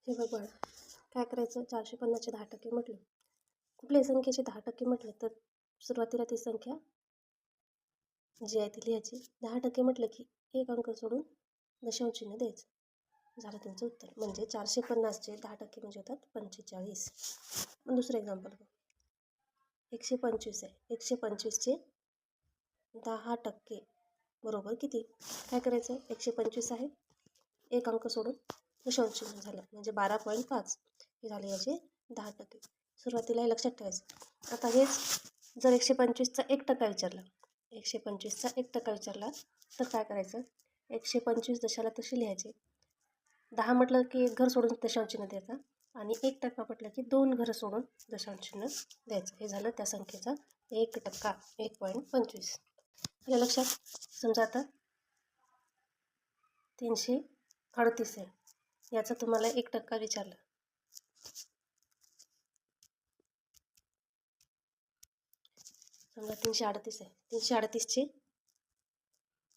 हे बघ बाळा, काय करायचं? 450चे 10% म्हटलं, कुठल्याही संख्येचे 10% म्हटलं तर सुरुवातीला ती संख्या जी आहे ती लिहायची. 10% म्हटलं की एक अंक सोडून दशांश चिन्ह द्यायचं. झालं तुमचं उत्तर. म्हणजे 450चे 10% म्हणजे होतात 45. मग दुसरं एक्झाम्पल बघ. 125 आहे. 125चे 10% बरोबर किती? काय करायचं? 125 आहे, एक अंक सोडून दशांश चिन्ह झालं म्हणजे 12.5 हे झाले याचे 10%. सुरुवातीला हे लक्षात ठेवायचं. आता हेच जर 125चा 1% विचारला, 125चा 1% विचारला तर काय करायचं? 125 जशाला तशी लिहायचे. 10 म्हटलं की एक घर सोडून दशांश चिन्ह द्यायचा आणि 1% म्हटलं की 2 घरं सोडून दशांश चिन्ह द्यायचं. हे झालं त्या संख्येचा 1%, 1.25. आलं लक्षात? समजा आता 338 आहे, याचा तुम्हाला 1% विचारला. समजा 338 आहे. 338चे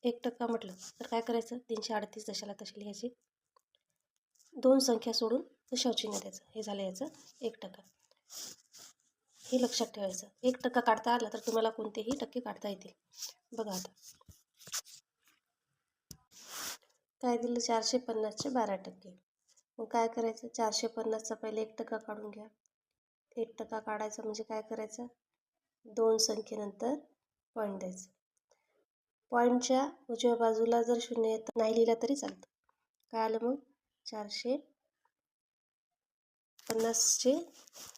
1% म्हटलं तर काय करायचं? 338 जशाला तशी लिहायची. 2 संख्या सोडून दशांश चिन्ह द्यायचं. हे झालं याचं 1%. हे लक्षात ठेवायचं. 1% काढता आला तर तुम्हाला कोणतेही टक्के काढता येतील. बघा आता काय दिलं? 450चे 12%. मग काय करायचं? 450चा पहिले 1% काढून घ्या. 1% काढायचा म्हणजे काय करायचं? 2 संख्येनंतर पॉईंट द्यायचं. पॉईंटच्या उजव्या बाजूला जर 0 येत नाही लिहिला तरी चालतं. काय आलं मग? 450चे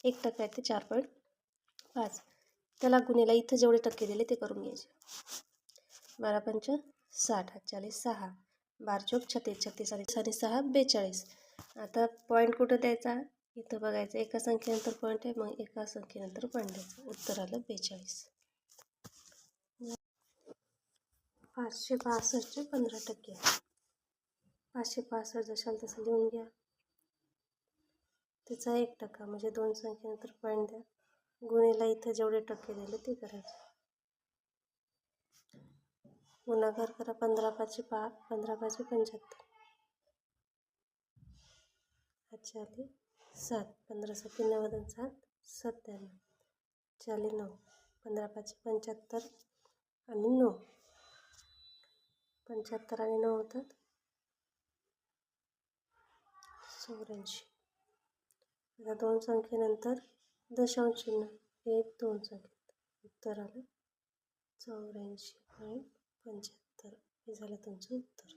1% आहे ते 4.5. त्याला गुन्हेला इथं जेवढे टक्के दिले ते करून घ्यायचे. 12×5 60, 40 6, 12×4 36, 36 आणि 6 42. आता पॉईंट कुठं द्यायचा? इथं बघायचं. एका संख्येनंतर पॉईंट आहे, मग एका संख्येनंतर पॉईंट द्यायचं. उत्तर आलं 42. 562चे 15%. 562 जशाला तसं लिहून घ्या. त्याचा 1% म्हणजे 2 संख्येनंतर पॉईंट द्या. गुन्हेला इथं जेवढे टक्के दिले ते करायचे. गुणाकार करा. 15×5 15×5 75. अच्छा आले 7. 15×7 9 7 97. चाले 9. 15×5 75 आणि 9. 75 आणि 9 होतात 84. आता 2 संख्येनंतर दशांश चिन्ह. 1 2 संख्येनंतर उत्तर आलं 84.75. हे झालं तुमचं उत्तर.